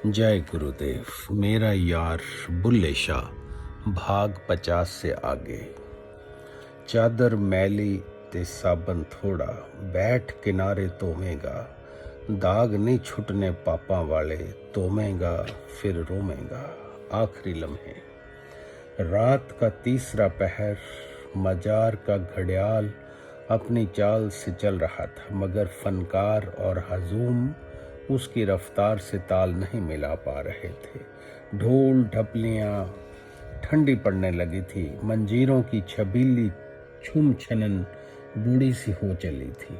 जय गुरुदेव। मेरा यार बुल्ले शाह भाग 50 से आगे। चादर मैली ते साबन थोड़ा, बैठ किनारे तोमेगा, दाग नहीं छुटने पापा वाले, तोमेगा फिर रोमेगा। आखिरी लम्हे। रात का तीसरा पहर, मजार का घड़ियाल अपनी चाल से चल रहा था, मगर फनकार और हजूम उसकी रफ्तार से ताल नहीं मिला पा रहे थे। ढोल ढपलियां ठंडी पड़ने लगी थी, मंजीरों की छबीली छुम छनन बूढ़ी सी हो चली थी,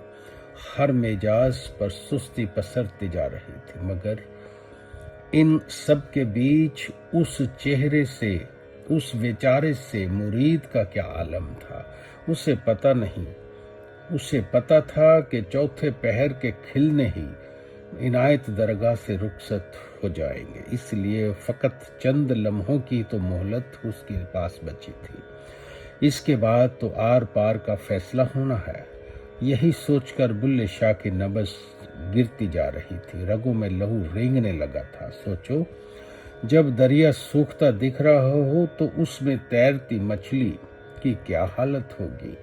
हर मिजाज पर सुस्ती पसरती जा रही थी। मगर इन सब के बीच उस चेहरे से, उस बेचारे से मुरीद का क्या आलम था, उसे पता नहीं। उसे पता था कि चौथे पहर के खिलने ही इनायत दरगाह से रुखसत हो जाएंगे, इसलिए फकत चंद लम्हों की तो मोहलत उसके पास बची थी। इसके बाद तो आर पार का फैसला होना है। यही सोचकर बुल्ले शाह की नब्ज गिरती जा रही थी, रगों में लहू रेंगने लगा था। सोचो, जब दरिया सूखता दिख रहा हो तो उसमें तैरती मछली की क्या हालत होगी।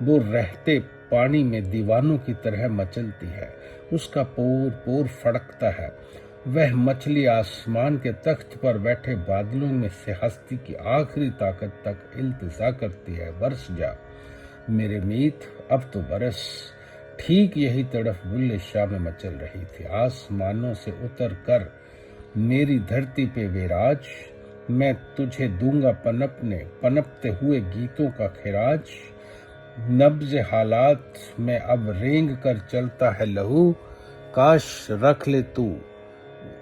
वो रहते पानी में दीवानों की तरह मचलती है, उसका पोर पोर फड़कता है। वह मछली आसमान के तख्त पर बैठे बादलों में से हस्ती की आखिरी ताकत तक इल्तिजा करती है। बरस जा मेरे मीत, अब तो बरस। ठीक यही तड़फ बुल्ले शाह में मचल रही थी। आसमानों से उतर कर मेरी धरती पे विराज, मैं तुझे दूंगा पनपते हुए गीतों का खिराज। नब्ज हालात में अब रेंग कर चलता है लहू, काश रख ले तू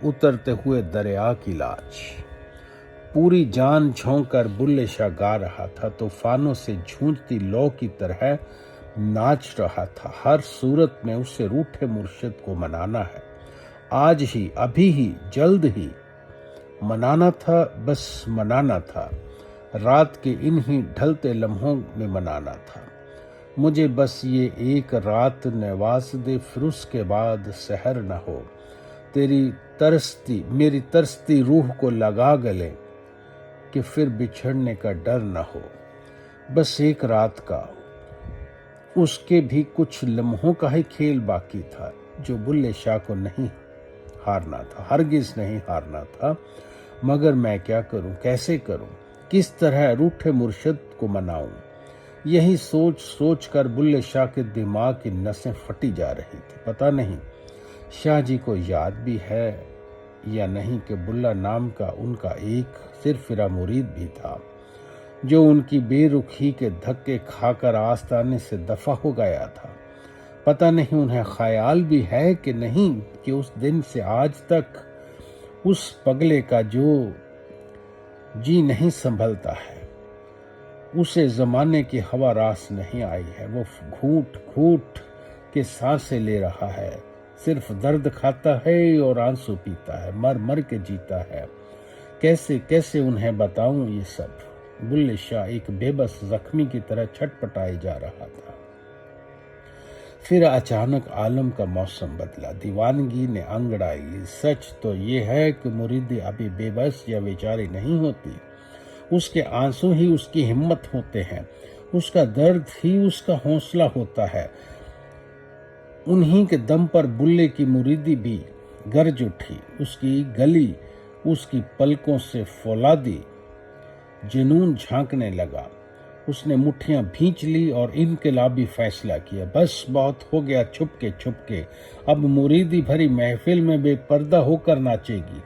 उतरते हुए दरिया की लाज। पूरी जान झोंक कर बुल्ले शाह गा रहा था, तूफानों से झूंझती लौ की तरह नाच रहा था। हर सूरत में उसे रूठे मुर्शिद को मनाना है, आज ही, अभी ही, जल्द ही मनाना था, बस मनाना था। रात के इन्हीं ढलते लम्हों में मनाना था। मुझे बस ये एक रात नवाज दे, फिर उसके बाद सहर न हो। मेरी तरसती रूह को लगा गले, कि फिर बिछड़ने का डर न हो। बस एक रात का, उसके भी कुछ लम्हों का ही खेल बाकी था, जो बुल्ले शाह को नहीं हारना था, हरगिज नहीं हारना था। मगर मैं क्या करूं, कैसे करूं, किस तरह रूठे मुर्शिद को मनाऊं। यही सोच सोच कर बुल्ले शाह के दिमाग की नसें फटी जा रही थी। पता नहीं शाह जी को याद भी है या नहीं कि बुल्ला नाम का उनका एक सिरफिरा मुरीद भी था, जो उनकी बेरुखी के धक्के खाकर आस्ताने से दफा हो गया था। पता नहीं उन्हें ख्याल भी है कि नहीं कि उस दिन से आज तक उस पगले का जो जी नहीं संभलता है, उसे जमाने की हवा रास नहीं आई है। वो घूट घूट के सांसें ले रहा है, सिर्फ दर्द खाता है और आंसू पीता है, मर मर के जीता है। कैसे कैसे उन्हें बताऊं ये सब। बुल्ले शाह एक बेबस जख्मी की तरह छटपटाए जा रहा था। फिर अचानक आलम का मौसम बदला, दीवानगी ने अंगड़ाई ली। सच तो ये है कि मुरीदी अभी बेबस या बेचारी नहीं होती, उसके आंसू ही उसकी हिम्मत होते हैं, उसका दर्द ही उसका हौसला होता है। उन्हीं के दम पर बुल्ले की मुरीदी भी गरज उठी, उसकी गली उसकी पलकों से फौलादी जुनून झांकने लगा। उसने मुट्ठियां भींच ली और इनकलाबी फैसला किया, बस बहुत हो गया छुपके छुपके, अब मुरीदी भरी महफिल में बेपर्दा होकर नाचेगी।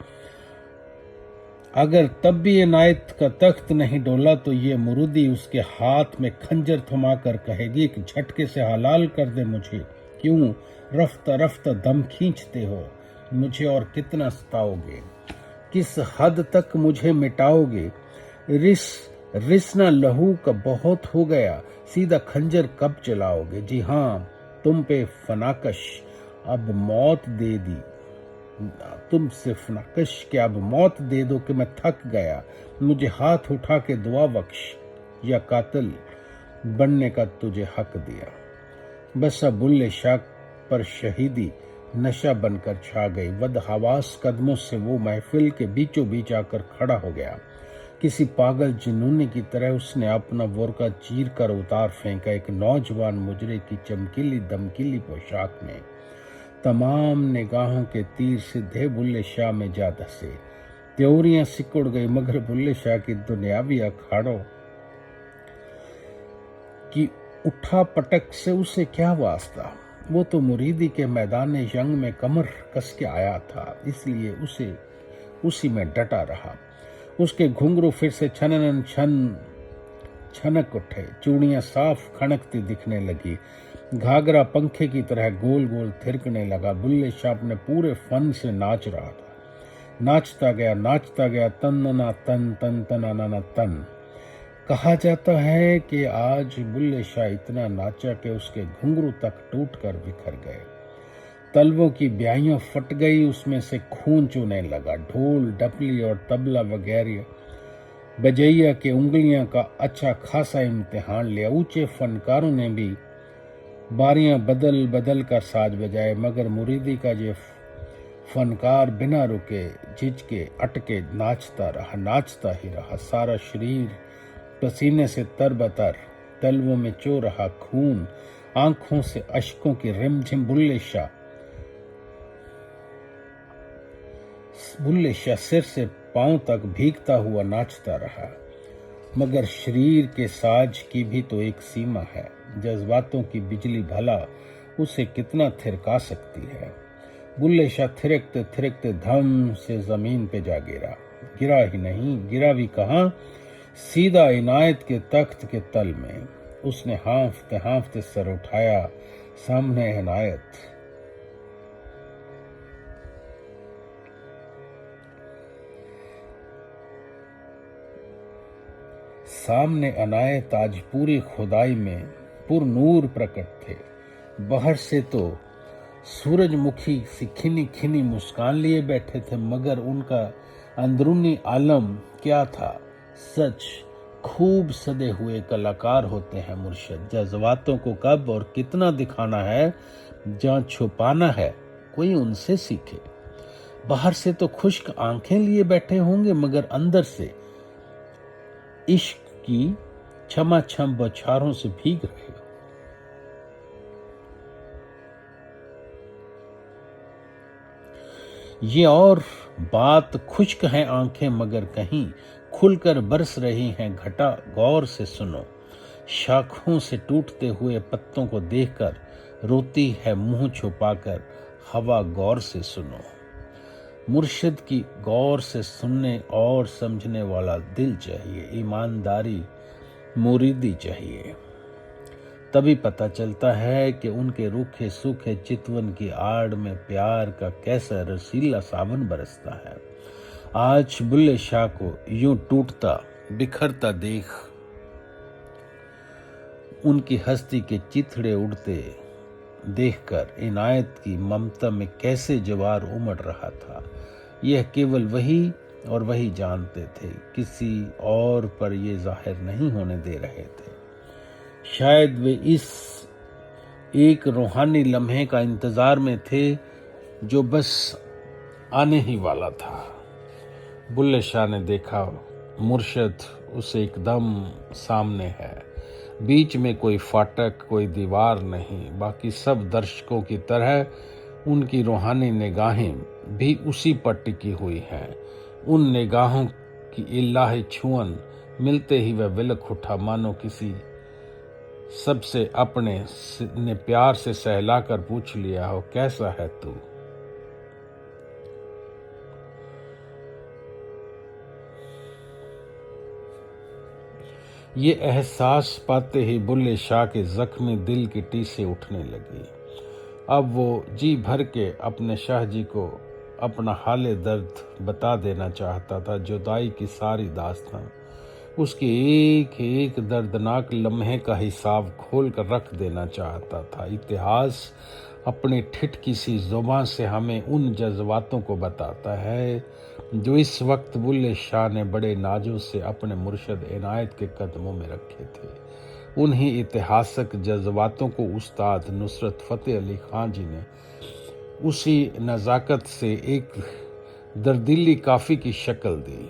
अगर तब भी इनायत का तख्त नहीं डोला तो ये मुरीदी उसके हाथ में खंजर थमाकर कहेगी कि झटके से हलाल कर दे मुझे। क्यों रफ्ता रफ्ता दम खींचते हो मुझे, और कितना सताओगे, किस हद तक मुझे मिटाओगे। रिसना लहू का बहुत हो गया, सीधा खंजर कब चलाओगे। जी हाँ, तुम पे फनाकश अब मौत दे दी, तुमसे फनाकश के अब मौत दे दो कि मैं थक गया। मुझे हाथ उठा के दुआ बख्श, या कातिल बनने का तुझे हक दिया। बस अब बुल्ले शाह पर शहीदी नशा बनकर छा गई। बदहवास कदमों से वो महफिल के बीचों बीच आकर खड़ा हो गया। किसी पागल जुनूनी की तरह उसने अपना बुर्का चीर कर उतार फेंका। एक नौजवान मुजरे की चमकीली दमकीली पोशाक में तमाम निगाहों के तीर सीधे बुल्ले शाह में जा धसे। त्योरियां सिकुड़ गई, मगर बुल्ले शाह की दुनियावी अखाड़ों की उठा पटक से उसे क्या वास्ता। वो तो मुरीदी के मैदान जंग में कमर कस के आया था, इसलिए उसे उसी में डटा रहा। उसके घुंघरू फिर से छनन छन छनक उठे। चूड़ियां साफ खनकती दिखने लगी। घाघरा पंखे की तरह गोल गोल थिरकने लगा। बुल्ले शाह अपने पूरे फन से नाच रहा था। नाचता गया, तन ना तन, तन तना तन। कहा जाता है कि आज बुल्ले शाह इतना नाचा कि उसके घुंघरू तक टूटकर बिखर गए। तलवों की ब्याहियां फट गई, उसमें से खून चूने लगा। ढोल, डपली और तबला वगैरह बजैया के उंगलियां का अच्छा खासा इम्तिहान लिया। ऊंचे फनकारों ने भी बारियां बदल बदल कर साज बजाए, मगर मुरीदी का ये फनकार बिना रुके, झिझके, अटके नाचता ही रहा। सारा शरीर पसीने से तरबतर, तलवों में चो रहा खून, आंखों से अश्कों की रिमझिम। बुल्ले शाह सिर से पांव तक भीगता हुआ नाचता रहा। मगर शरीर के साज की भी तो एक सीमा है। जज्बातों की बिजली भला उसे कितना थिरका सकती है। बुल्ले शाह थिरकते थिरकते धम से जमीन पे जा गिरा। गिरा ही नहीं, गिरा भी कहां, सीधा इनायत के तख्त के तल में। उसने हांफते हांफते सर उठाया। सामने इनायत। सामने अनायत आज पूरी खुदाई में पुरनूर प्रकट थे। बाहर से तो सूरजमुखी सी खिनी खिनी मुस्कान लिए बैठे थे, मगर उनका अंदरूनी आलम क्या था? सच खूब सदे हुए कलाकार होते हैं मुर्शिद। जज्बातों को कब और कितना दिखाना है, जहां छुपाना है, कोई उनसे सीखे। बाहर से तो खुश्क आंखें लिए बैठे होंगे, मगर अंदर से इश्क की छमाछम बौछारों से भीग रहे हो। ये और बात, खुश्क हैं आंखें मगर कहीं खुलकर बरस रही हैं घटा। गौर से सुनो, शाखों से टूटते हुए पत्तों को देखकर रोती है मुंह छुपाकर हवा। गौर से सुनो। मुर्शिद की गौर से सुनने और समझने वाला दिल चाहिए, ईमानदारी मुरीदी चाहिए। तभी पता चलता है कि उनके रूखे सूखे चितवन की आड़ में प्यार का कैसा रसीला सावन बरसता है। आज बुल्ले शाह को यूं टूटता बिखरता देख उनकी हस्ती के चिथड़े उड़ते देखकर इनायत की ममता में कैसे जवार उमड़ रहा था, यह केवल वही और वही जानते थे। किसी और पर ये जाहिर नहीं होने दे रहे थे। शायद वे इस एक रूहानी लम्हे का इंतजार में थे जो बस आने ही वाला था। बुल्ले शाह ने देखा, मुर्शिद उसे एकदम सामने है। बीच में कोई फाटक, कोई दीवार नहीं। बाकी सब दर्शकों की तरह उनकी रूहानी निगाहें भी उसी पर टिकी हुई हैं। उन निगाहों की इलाही छुअन मिलते ही वह विलक उठा, मानो किसी सबसे अपने ने प्यार से सहलाकर पूछ लिया हो, कैसा है तू? ये एहसास पाते ही बुल्ले शाह के जख्मी दिल की टीसें उठने लगी। अब वो जी भर के अपने शाह जी को अपना हाले दर्द बता देना चाहता था। जुदाई की सारी दास्तां, उसके एक एक दर्दनाक लम्हे का हिसाब खोल कर रख देना चाहता था। इतिहास अपनी ठिठकी सी जुबान से हमें उन जज्बातों को बताता है जो इस वक्त बुल्ले शाह ने बड़े नाजों से अपने मुर्शिद इनायत के कदमों में रखे थे। उन्हीं ऐतिहासिक जज्बातों को उस्ताद नुसरत फतेह अली खान जी ने उसी नज़ाकत से एक दर्दीली काफ़ी की शक्ल दी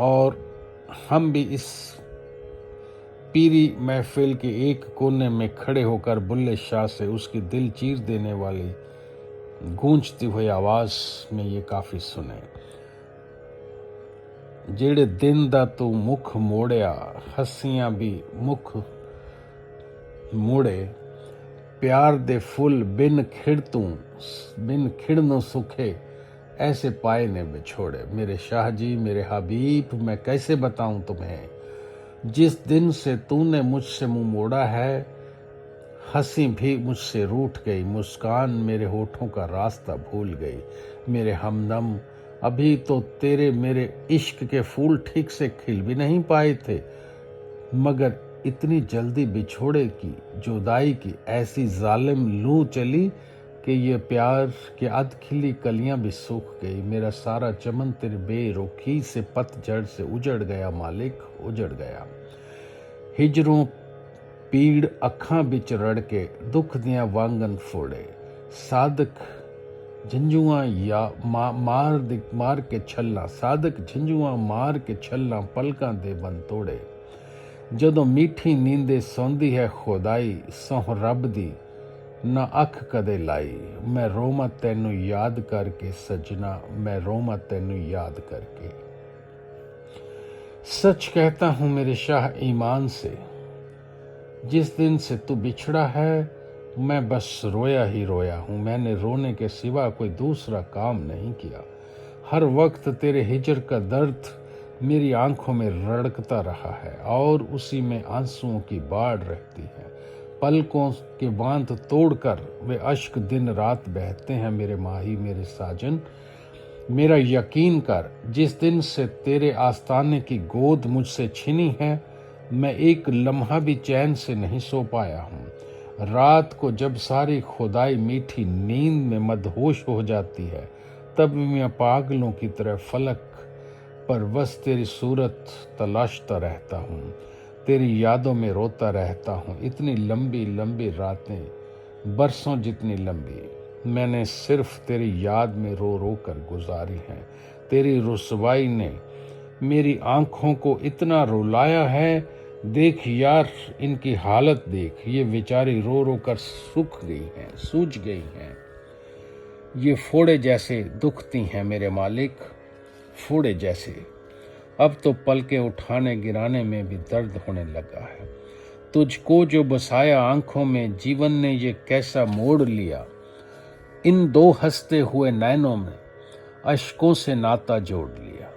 और हम भी इस पीरी महफिल के एक कोने में खड़े होकर बुल्ले शाह से उसकी दिल चीर देने वाली गूंजती हुई आवाज़ में ये काफ़ी सुने। ਜਿਹੜੇ दिन ਦਾ ਤੂੰ ਮੁਖ ਮੋੜਿਆ ਹੱਸੀਆਂ ਵੀ ਮੁਖ ਮੋੜੇ प्यार दे फुल बिन खिड़ नो सूखे ऐसे पाए ने बिछोड़े। मेरे शाह जी, मेरे हबीब, मैं कैसे बताऊं तुम्हें, जिस दिन से तूने मुझसे मुंह मोड़ा है हंसी भी मुझसे रूठ गई, मुस्कान मेरे होठों का रास्ता भूल गई। मेरे हमदम, अभी तो तेरे मेरे इश्क के फूल ठीक से खिल भी नहीं पाए थे, मगर इतनी जल्दी बिछोड़े की जुदाई की ऐसी जालिम लू चली कि ये प्यार की अध खिली कलियां भी सूख गई। मेरा सारा चमन तेरे बेरुखी से पतझड़ से उजड़ गया मालिक, उजड़ गया। हिजरों पीड़ अखां बिच रड़ के दुख दियां वांगन फोड़े, सादक झंझुआ या मार के छल्ला, सादक झंझुआ मार के छल्ला पलकां दे बन तोड़े। ਜਦੋਂ मीठी नींदे सौंदी है खुदाई, सौह रब दी ना अख कदे लाई। मैं रोमा तैनू याद करके सजना, मैं रोमा तैनू याद करके। सच कहता हूँ मेरे शाह ईमान से, जिस दिन से तू बिछड़ा है मैं बस रोया ही रोया हूँ। मैंने रोने के सिवा कोई दूसरा काम नहीं किया। हर वक्त तेरे हिजर का दर्द मेरी आंखों में रड़कता रहा है और उसी में आंसुओं की बाढ़ रहती है। पलकों के बांध तोड़कर वे अश्क दिन रात बहते हैं मेरे माही, मेरे साजन। मेरा यकीन कर, जिस दिन से तेरे आस्ताने की गोद मुझसे छिनी है मैं एक लम्हा भी चैन से नहीं सो पाया हूँ। रात को जब सारी खुदाई मीठी नींद में मदहोश हो जाती है तब मैं पागलों की तरह फलक पर बस तेरी सूरत तलाशता रहता हूँ, तेरी यादों में रोता रहता हूँ। इतनी लंबी लंबी रातें, बरसों जितनी लंबी, मैंने सिर्फ तेरी याद में रो रो कर गुजारी हैं। तेरी रुसवाई ने मेरी आंखों को इतना रुलाया है, देख यार इनकी हालत देख, ये बेचारी रो रो कर सूख गई हैं, सूज गई हैं। ये फोड़े जैसे दुखती हैं मेरे मालिक, फोड़े जैसे। अब तो पलके उठाने गिराने में भी दर्द होने लगा है। तुझको जो बसाया आंखों में जीवन ने ये कैसा मोड़ लिया। इन दो हंसते हुए नैनों में अश्कों से नाता जोड़ लिया।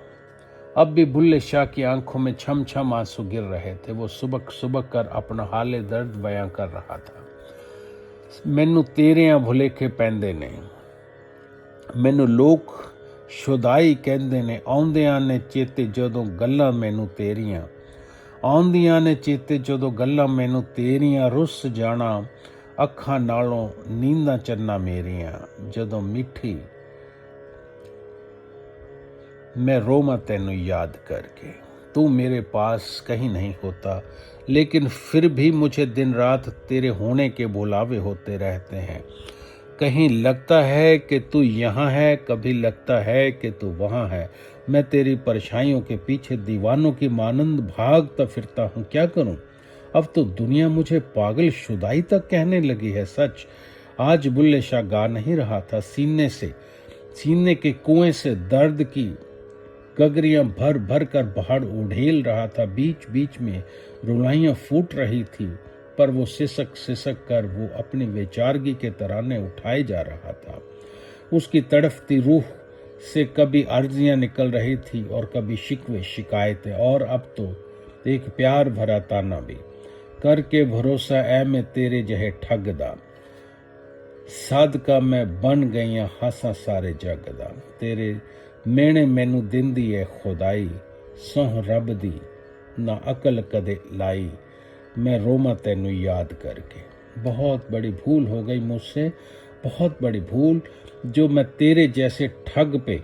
अब भी बुल्ले शाह की आंखों में छम छम आंसू गिर रहे थे। वो सुबक सुबक कर अपना हाले दर्द बयां कर रहा था। मैनू तेरियां भुलेखे पैंदे ने, मैनू लोग शुदाई कहंदे ने, आउंदियां ने चेते जदों गल्लां मैनू तेरियां, आउंदियां ने चेते जदों गल्लां मैनू तेरियां। रुस जाना अखां नालों नींदां चन्ना मेरियां, जदों मिठी मैं रोमा तैनू याद करके। तू मेरे पास कहीं नहीं होता, लेकिन फिर भी मुझे दिन रात तेरे होने के बुलावे होते रहते हैं। कहीं लगता है कि तू यहाँ है, कभी लगता है कि तू वहाँ है। मैं तेरी परछाइयों के पीछे दीवानों की मानंद भागता फिरता हूँ। क्या करूँ, अब तो दुनिया मुझे पागल शुदाई तक कहने लगी है। सच, आज बुल्ले शाह गा नहीं रहा था, सीने के कुएं से दर्द की गगरियां भर भर कर बाहर उड़ेल रहा था। बीच बीच में रुलाइयां फूट रही थी, पर वो सिसक सिसक कर वो अपनी बेचारगी के तराने उठाए जा रहा था। उसकी तड़फती रूह से कभी अर्जियां निकल रही थी और कभी शिकवे शिकायतें, और अब तो एक प्यार भरा ताना भी। करके भरोसा ऐ मैं तेरे जहे ठगदा, सादका मैं बन गईयां हासा सारे जग दा। तेरे मेणे मैनू दिंदी है खुदाई, सोह रब दी ना अकल कदे लाई। मैं रोमा तैनू याद करके। बहुत बड़ी भूल हो गई मुझसे, बहुत बड़ी भूल, जो मैं तेरे जैसे ठग पे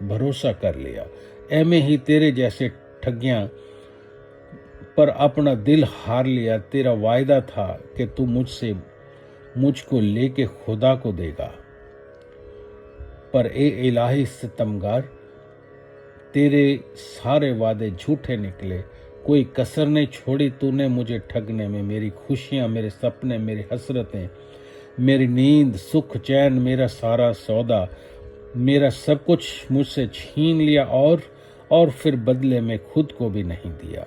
भरोसा कर लिया। एमे ही तेरे जैसे ठगियां पर अपना दिल हार लिया। तेरा वायदा था कि तू मुझसे मुझको लेके खुदा को देगा। पर ए इलाही सितमगार, तेरे सारे वादे झूठे निकले, कोई कसर नहीं छोड़ी तूने मुझे ठगने में। मेरी खुशियां, मेरे सपने, मेरी हसरतें, मेरी नींद, सुख, चैन, मेरा सारा सौदा, मेरा सब कुछ मुझसे छीन लिया और फिर बदले में खुद को भी नहीं दिया।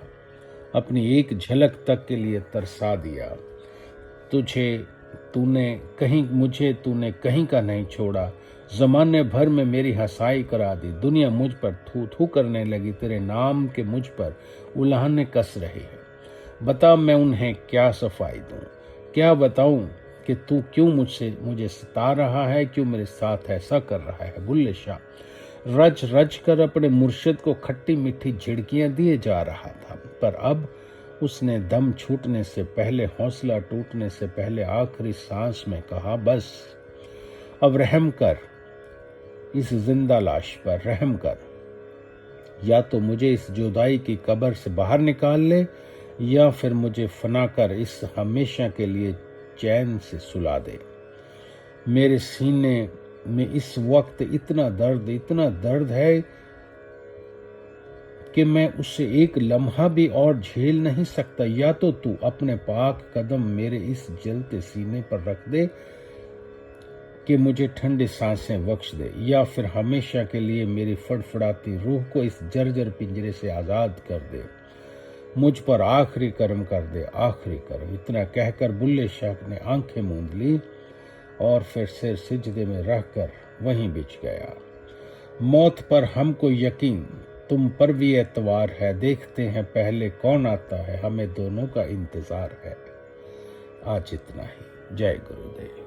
अपनी एक झलक तक के लिए तरसा दिया। मुझे तूने कहीं का नहीं छोड़ा। जमाने भर में मेरी हंसाई करा दी। दुनिया मुझ पर थू थू करने लगी। तेरे नाम के मुझ पर उल्हाने कस रही है। बता मैं उन्हें क्या सफाई दूं? क्या बताऊं कि तू क्यों मुझे सता रहा है, क्यों मेरे साथ ऐसा कर रहा है? बुल्ले शाह रच रच कर अपने मुर्शिद को खट्टी मीठी झिड़कियां दिए जा रहा था, पर अब उसने दम छूटने से पहले, हौसला टूटने से पहले, आखिरी सांस में कहा, बस अब रहम कर, इस जिंदा लाश पर रहम कर। या तो मुझे इस जुदाई की कब्र से बाहर निकाल ले, या फिर मुझे फना कर इस हमेशा के लिए चैन से सुला दे। मेरे सीने में इस वक्त इतना दर्द है कि मैं उसे एक लम्हा भी और झेल नहीं सकता। या तो तू अपने पाक कदम मेरे इस जलते सीने पर रख दे कि मुझे ठंडी सांसें बख्श दे, या फिर हमेशा के लिए मेरी फड़फड़ाती रूह को इस जर्जर पिंजरे से आज़ाद कर दे। मुझ पर आखिरी कर्म कर दे, आखिरी कर्म। इतना कहकर बुल्ले शाह ने आंखें मूंद ली और फिर सिर सिजदे में रखकर वहीं बिछ गया। मौत पर हमको यकीन, तुम पर भी एतवार है। देखते हैं पहले कौन आता है, हमें दोनों का इंतजार है। आज इतना ही। जय गुरुदेव।